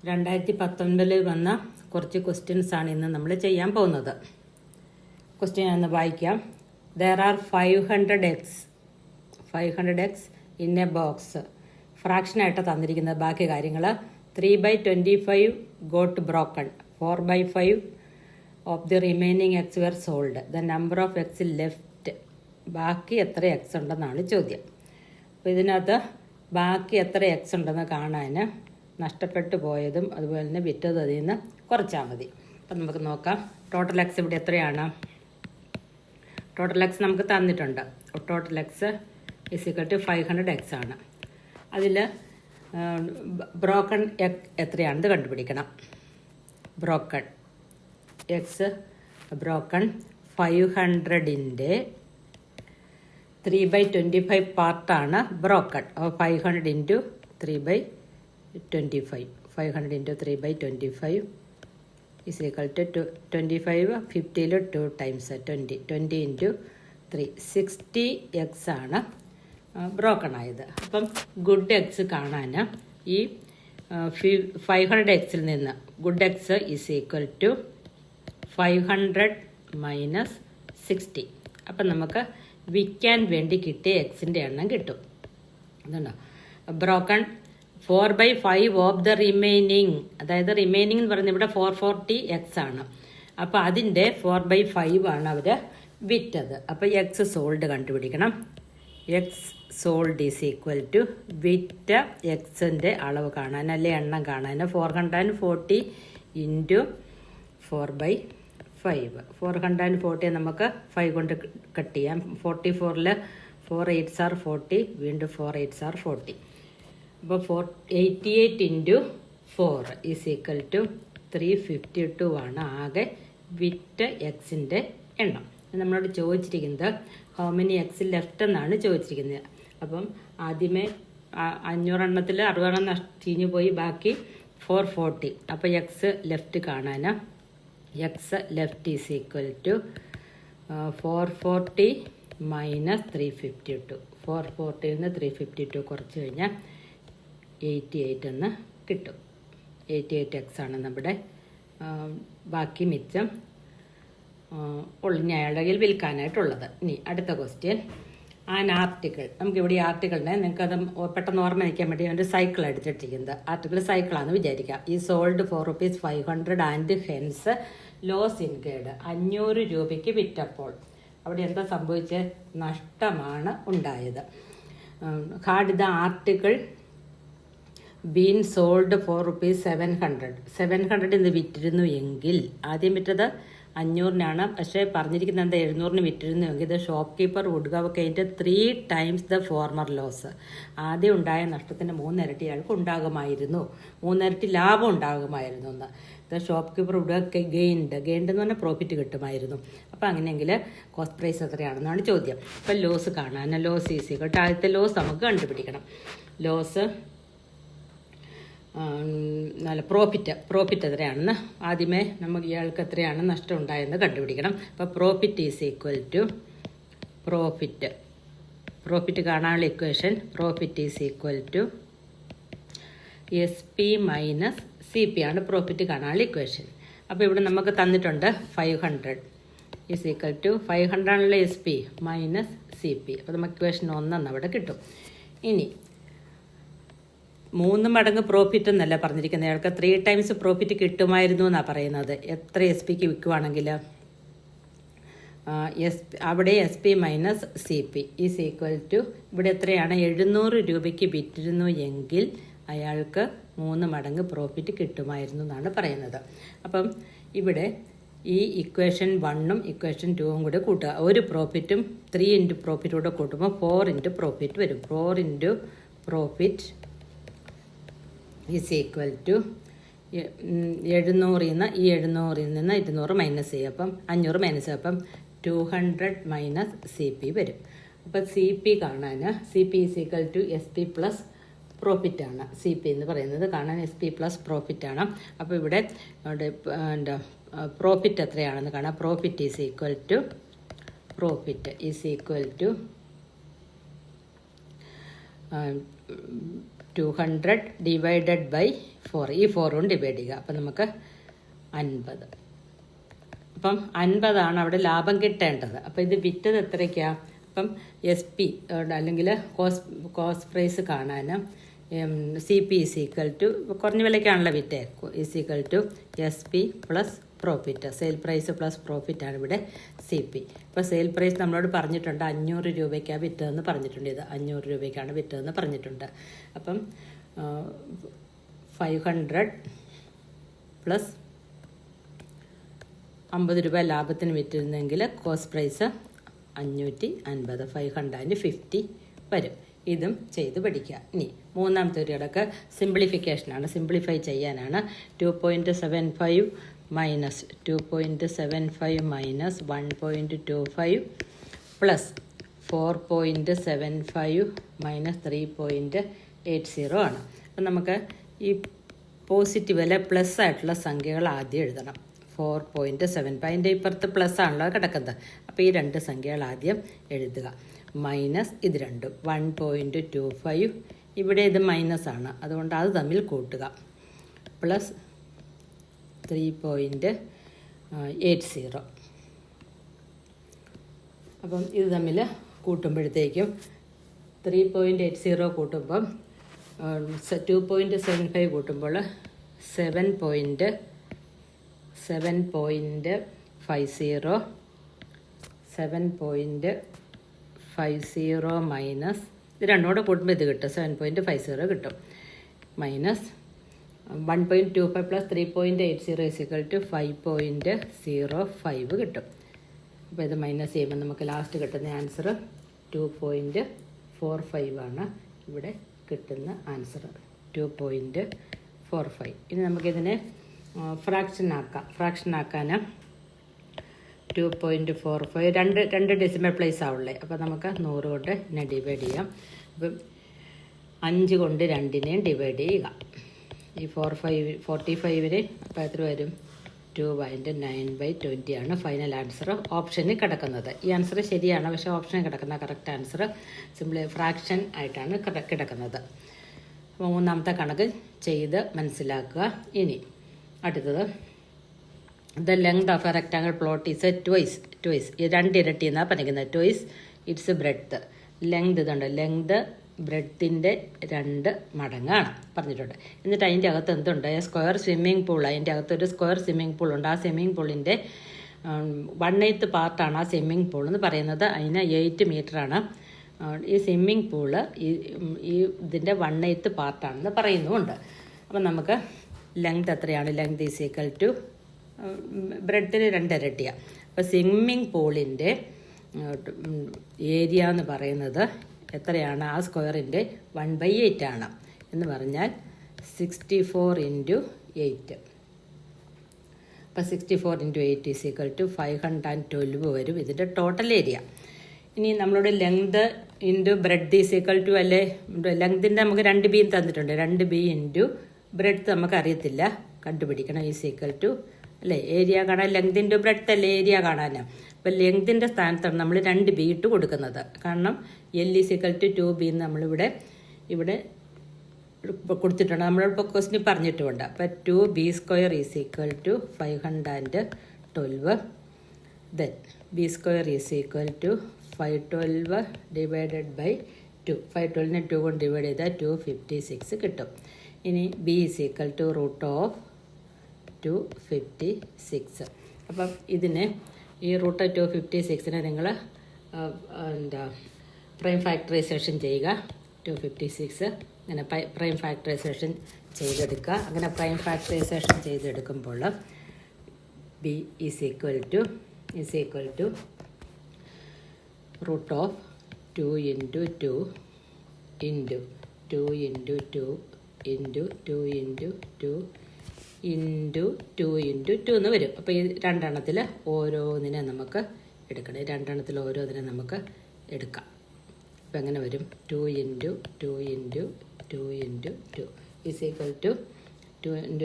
2019 വന്ന കുറച്ച് ക്വസ്റ്റ്യൻസ് ആണ് ഇന്ന് നമ്മൾ ചെയ്യാൻ പോകുന്നത്. ക്വസ്റ്റ്യൻ ഒന്ന് വായിക്കാം. There are 500 eggs in a box. Fraction ആയിട്ട് തന്നിരിക്കുന്നത് ബാക്കി കാര്യങ്ങൾ. 3/25 got broken. 4/5 of the remaining eggs were sold. The number of eggs left. ബാക്കി എത്ര എഗ്സ് ഉണ്ടെന്നാണ് ചോദ്യം. അപ്പോൾ ഇതിനകത്ത് ബാക്കി എത്ര എഗ്സ് ഉണ്ടെന്ന് കാണാൻ നഷ്ടപ്പെട്ടു പോയതും അതുപോലെ തന്നെ വിറ്റതും അതിൽ നിന്ന് കുറച്ചാൽ മതി. അപ്പം നമുക്ക് നോക്കാം. ടോട്ടൽ എഗ്സ് ഇവിടെ എത്രയാണ്? ടോട്ടൽ എഗ്സ് നമുക്ക് തന്നിട്ടുണ്ട്. ടോട്ടൽ എഗ്സ് = 500 എഗ്സ് ആണ്. അതിൽ ബ്രോക്കൺ എഗ് എത്രയാണെന്ന് കണ്ടുപിടിക്കണം. ബ്രോക്കൺ എഗ്സ് 500ൻ്റെ 3/25 പാർട്ടാണ് ബ്രോക്കൺ. അപ്പോൾ 500 × 3/25 500 × 3/25 is equal to 25. 50 2 times 20 × 3 60 eggs ആണ് ബ്രോക്കൺ ആയത്. അപ്പം ഗുഡ് എഗ്സ് കാണാൻ ഈ 500 എഗ്സിൽ നിന്ന് good eggs is equal to 500 minus 60. അപ്പം നമുക്ക് വിൽക്കാൻ വേണ്ടി കിട്ടിയ എഗ്സിൻ്റെ എണ്ണം കിട്ടും. അതുകൊണ്ടോ ബ്രോക്കൺ 4/5 ഓഫ് ദ റിമൈനിങ്, അതായത് റിമൈനിങ് എന്ന് പറയുന്നത് ഇവിടെ 440 എഗ്സ് ആണ്. അപ്പോൾ അതിൻ്റെ 4/5 ആണ് അവർ വിറ്റത്. അപ്പോൾ എഗ്സ് സോൾഡ് കണ്ടുപിടിക്കണം. Eggs sold is equal to വിറ്റ എഗ്സിൻ്റെ അളവ് കാണാൻ അല്ലെ എണ്ണം കാണാൻ 440 × 4/5. 440 നമുക്ക് 5 കൊണ്ട് കട്ട് ചെയ്യാം. 44ൽ 4 8s are 40, വീണ്ടും 4 8s are 40. അപ്പോൾ 88 × 4 ഈസ് ഈക്വൽ ടു 352 ആണ് ആകെ വിറ്റ എഗ്സിൻ്റെ എണ്ണം. നമ്മളോട് ചോദിച്ചിരിക്കുന്നത് ഹൗ മെനി എഗ്സ് ലെഫ്റ്റ് എന്നാണ് ചോദിച്ചിരിക്കുന്നത്. അപ്പം ആദ്യമേ 500 എണ്ണത്തിൽ 60 എണ്ണം ചീഞ്ഞു പോയി, ബാക്കി 440. അപ്പോൾ എഗ്സ് ലെഫ്റ്റ് കാണാൻ eggs left is equal to 440 minus 352. 440 നിന്ന് 352 കുറച്ച് കഴിഞ്ഞാൽ 88 എന്ന് കിട്ടും. 88 എഗ്സ് ആണ് നമ്മുടെ ബാക്കി മിച്ചം അയാളുടെ കയ്യിൽ വിൽക്കാനായിട്ടുള്ളത്. ഇനി അടുത്ത ക്വസ്റ്റ്യൻ. An article. നമുക്കിവിടെ ഈ ആർട്ടിക്കിളിനെ നിങ്ങൾക്കത് പെട്ടെന്ന് ഓർമ്മ വയ്ക്കാൻ വേണ്ടി ഒരു സൈക്കിൾ എടുത്തിട്ടിരിക്കുന്നത്. ആർട്ടിക്കിൾ സൈക്കിളാണെന്ന് വിചാരിക്കുക. ഈ sold for ₹500 and hence loss incurred. 500 രൂപയ്ക്ക് വിറ്റപ്പോൾ അവിടെ എന്താ സംഭവിച്ചത്? നഷ്ടമാണ് ഉണ്ടായത്. Had the article been sold for ₹700. 700 ഇന്ന് വിറ്റിരുന്നു എങ്കിൽ, ആദ്യം വിറ്റത് 500-നാണ്, പക്ഷേ പറഞ്ഞിരിക്കുന്നത് എന്താ 700-ന് വിറ്റിരുന്നു എങ്കിൽ ഇത് shopkeeper would have gained 3 times the former loss. ആദ്യം ഉണ്ടായ നഷ്ടത്തിന് 3 ഇരട്ടി അയാൾക്ക് ഉണ്ടാകുമായിരുന്നു, 3 ഇരട്ടി ലാഭം ഉണ്ടാകുമായിരുന്നു എന്ന്. The shopkeeper would have gained എന്ന് പറഞ്ഞാൽ പ്രോഫിറ്റ് കിട്ടുമായിരുന്നു. അപ്പോൾ അങ്ങനെയെങ്കിൽ കോസ്റ്റ് പ്രൈസ് എത്രയാണെന്നാണ് ചോദ്യം. അപ്പം ലോസ് കാണാൻ ലോസ് ഈസി കേട്ടോ. ആദ്യത്തെ ലോസ് നമുക്ക് കണ്ടുപിടിക്കണം. ലോസ് നല്ല പ്രോഫിറ്റ് എത്രയാണെന്ന് ആദ്യമേ നമുക്ക് ഇയാൾക്ക് എത്രയാണ് നഷ്ടം ഉണ്ടായെന്ന് കണ്ടുപിടിക്കണം. അപ്പോൾ profit is equal to profit കാണാനുള്ള equation profit is equal to SP minus CP ആണ് പ്രോഫിറ്റ് കാണാനുള്ള ഇക്വേഷൻ. അപ്പോൾ ഇവിടെ നമുക്ക് തന്നിട്ടുണ്ട് 500 ഈസ് ഈക്വൽ ടു 500 ആണുള്ള SP മൈനസ് CP. അപ്പോൾ നമുക്ക് ഇക്വേഷൻ 1 അവിടെ കിട്ടും. ഇനി 3 മടങ്ങ് പ്രോഫിറ്റ് എന്നല്ല പറഞ്ഞിരിക്കുന്നത്. അയാൾക്ക് 3 times പ്രോഫിറ്റ് കിട്ടുമായിരുന്നു എന്നാണ് പറയുന്നത്. എത്ര SPക്ക് വിൽക്കുവാണെങ്കിൽ അവിടെ SP minus CP is equal to ഇവിടെ എത്രയാണ്? 700 രൂപയ്ക്ക് വിറ്റിരുന്നു എങ്കിൽ അയാൾക്ക് 3 മടങ്ങ് പ്രോഫിറ്റ് കിട്ടുമായിരുന്നു എന്നാണ് പറയുന്നത്. അപ്പം ഇവിടെ ഈ ഇക്വേഷൻ 1ഉം ഇക്വേഷൻ 2ഉം കൂടെ കൂട്ടുക. ഒരു പ്രോഫിറ്റും 3 × പ്രോഫിറ്റ് കൂടെ കൂട്ടുമ്പോൾ 4 × പ്രോഫിറ്റ് വരും. 4 × പ്രോഫിറ്റ് ഈസ് ഈക്വൽ ടു 700-ൽ നിന്ന് ഈ 700-ൽ നിന്ന് 200 മൈനസ് ചെയ്യുക. അപ്പം 500 മൈനസ് ചെയ്യുക. അപ്പം 200 മൈനസ് CP വരും. അപ്പം CP കാണാൻ CP is equal to SP plus profit ആണ്. CP എന്ന് പറയുന്നത് കാണാൻ SP പ്ലസ് പ്രോഫിറ്റ് ആണ്. അപ്പോൾ ഇവിടെ പ്രോഫിറ്റ് എത്രയാണെന്ന് കാണാം. Profit is equal to 200 divided by 4, ഈ 4 കൊണ്ട് ഡിവൈഡ് ചെയ്യുക. അപ്പം നമുക്ക് 50. അപ്പം 50 അവിടെ ലാഭം കിട്ടേണ്ടത്. അപ്പം ഇത് വിറ്റത് എത്രയ്ക്കാണ്? അപ്പം SP അല്ലെങ്കിൽ കോസ്റ്റ് പ്രൈസ് കാണാൻ CP കുറഞ്ഞ വിലയ്ക്കാണല്ലോ വിറ്റേ, = SP plus profit. Sale price plus profit ആണ് ഇവിടെ CP. ഇപ്പോൾ സെയിൽ പ്രൈസ് നമ്മളോട് പറഞ്ഞിട്ടുണ്ട് 500 രൂപയ്ക്കാണ് വിറ്റതെന്ന് പറഞ്ഞിട്ടുണ്ട്. ഇത് 500 രൂപയ്ക്കാണ് വിറ്റതെന്ന് പറഞ്ഞിട്ടുണ്ട്. അപ്പം 500 പ്ലസ് 50 രൂപ ലാഭത്തിന് വിറ്റിരുന്നെങ്കിൽ കോസ്റ്റ് പ്രൈസ് 550, 550 വരും. ഇതും ചെയ്ത് പഠിക്കുക. ഇനി മൂന്നാമത്തെ ഒരു ഇടക്ക് സിംപ്ലിഫിക്കേഷനാണ്, സിംപ്ലിഫൈ ചെയ്യാനാണ്. 2.75 മൈനസ് 2.75 മൈനസ് 1.25 പ്ലസ് 4.75 മൈനസ് 3.80 ആണ്. അപ്പം നമുക്ക് ഈ പോസിറ്റീവ് അല്ലെ പ്ലസ് ആയിട്ടുള്ള സംഖ്യകൾ ആദ്യം എഴുതണം. 4.75 അതിൻ്റെ ഇപ്പുറത്ത് പ്ലസ് ആണല്ലോ കിടക്കുന്നത്. അപ്പോൾ ഈ രണ്ട് സംഖ്യകൾ ആദ്യം എഴുതുക. മൈനസ് ഇത് രണ്ടും 1.25, ഇവിടെ ഇത് മൈനസ് ആണ്, അതുകൊണ്ട് അത് തമ്മിൽ കൂട്ടുക. പ്ലസ് 3.80. അപ്പം ഇത് തമ്മിൽ കൂട്ടുമ്പോഴത്തേക്കും 3.80 കൂട്ടുമ്പം 2.75 കൂട്ടുമ്പോൾ 7.50 മൈനസ് ഇത് രണ്ടോടെ കൂട്ടുമ്പോൾ ഇത് കിട്ടും, 7.50 കിട്ടും. മൈനസ് 1.25 പ്ലസ് 3.80 = 5.05 കിട്ടും. അപ്പോൾ ഇത് മൈനസ് ചെയ്യുമ്പോൾ നമുക്ക് ലാസ്റ്റ് കിട്ടുന്ന ആൻസർ 2.45 ആണ്. ഇവിടെ കിട്ടുന്ന ആൻസർ 2.45. ഇനി നമുക്കിതിനെ ഫ്രാക്ഷൻ ആക്കാൻ 2.45 രണ്ട് ഡെസിമൽ പ്ലേസ് ആവുള്ളേ. അപ്പോൾ നമുക്ക് 100 കൊണ്ട് ഇതിനെ ഡിവൈഡ് ചെയ്യാം. അപ്പം 5 കൊണ്ട് 2നെയും ഡിവൈഡ് ചെയ്യുക. ഈ 45 അപ്പോൾ എത്ര വരും? 2/9/20 ആണ് ഫൈനൽ ആൻസർ ഓപ്ഷനിൽ കിടക്കുന്നത്. ഈ ആൻസർ ശരിയാണ്, പക്ഷേ ഓപ്ഷനിൽ കിടക്കുന്ന കറക്റ്റ് ആൻസർ ഫ്രാക്ഷൻ ആയിട്ടാണ് കിടക്കുന്നത്. അപ്പോൾ മൂന്നാമത്തെ കണക്ക് ചെയ്ത് മനസ്സിലാക്കുക. ഇനി അടുത്തത്, the length of A rectangle plot is twice. ഈ 2 ഇരട്ടി എന്നാണ് പറഞ്ഞിരിക്കുന്നത്. Twice it's breadth. ലെങ്ത് ഇതുണ്ട്, ലെങ്ത് ബ്രെഡ്ത്തിൻ്റെ 2 മടങ്ങാണ് പറഞ്ഞിട്ടുണ്ട്. എന്നിട്ട് അതിൻ്റെ അകത്ത് എന്തുണ്ട്? Square swimming pool. അതിൻ്റെ അകത്തൊരു സ്ക്വയർ സ്വിമ്മിംഗ് പൂൾ ഉണ്ട്. ആ സ്വിമ്മിംഗ് പൂളിൻ്റെ 1/8 പാർട്ടാണ് ആ സ്വിമ്മിംഗ് പൂൾ എന്ന് പറയുന്നത്. അതിന് 8 മീറ്ററാണ്. ഈ സ്വിമ്മിംഗ് പൂള് ഈ ഇതിൻ്റെ 1/8 പാർട്ടാണെന്ന് പറയുന്നുമുണ്ട്. അപ്പം നമുക്ക് ലെങ്ത് എത്രയാണ്? ലെങ്ത് = ബ്രെഡ്ത്തിന് 2 ഇരട്ടിയാണ്. അപ്പോൾ സ്വിമ്മിംഗ് പൂളിൻ്റെ ഏരിയ എന്ന് പറയുന്നത് എത്രയാണ്? ആ സ്ക്വയറിൻ്റെ 1/8 ആണ്. എന്ന് പറഞ്ഞാൽ 64 × 8. അപ്പോൾ 64 × 8 = 512 വരും ഇതിൻ്റെ ടോട്ടൽ ഏരിയ. ഇനി നമ്മളോട് ലെങ്ത് ഇൻറ്റു ബ്രെഡ് = അല്ലേ, ലെങ്തിൻ്റെ നമുക്ക് 2b തന്നിട്ടുണ്ട്. 2b × ബ്രെഡ്ത്ത് നമുക്ക് അറിയത്തില്ല, കണ്ടുപിടിക്കണം. = അല്ലേ ഏരിയ കാണാൻ ലെങ്ത് ഇൻറ്റു ബ്രെഡ്ത്ത് അല്ലേ ഏരിയ കാണാൻ. അപ്പോൾ ലെങ്തിൻ്റെ സ്ഥാനത്താണ് നമ്മൾ 2b ഇട്ട് കൊടുക്കുന്നത്. കാരണം L = 2b നമ്മളിവിടെ കൊടുത്തിട്ടുണ്ട്, നമ്മളിപ്പോൾ ക്വസ്റ്റിന് പറഞ്ഞിട്ടുമുണ്ട്. അപ്പോൾ 2b² = 512. Then b² = 512 divided by 2. 512നെ 2 കൊണ്ട് ഡിവൈഡ് ചെയ്താൽ 256 കിട്ടും. ഇനി b = √256. അപ്പം ഇതിന് ഈ √256നെ നിങ്ങൾ പ്രൈം ഫാക്ടറൈസേഷൻ ചെയ്യുക. 256 അങ്ങനെ പ്രൈം ഫാക്ടറൈസേഷൻ ചെയ്തെടുക്കുക. അങ്ങനെ പ്രൈം ഫാക്ടറൈസേഷൻ ചെയ്തെടുക്കുമ്പോൾ b = √2 എന്ന് വരും. അപ്പോൾ ഈ 2 എണ്ണത്തിൽ ഓരോന്നിനെ നമുക്ക് എടുക്കണം. 2 എണ്ണത്തിൽ ഓരോന്നിനെ നമുക്ക് എടുക്കാം. അപ്പോൾ എങ്ങനെ വരും? 2 × 2 × 2 × 2 = 2 ×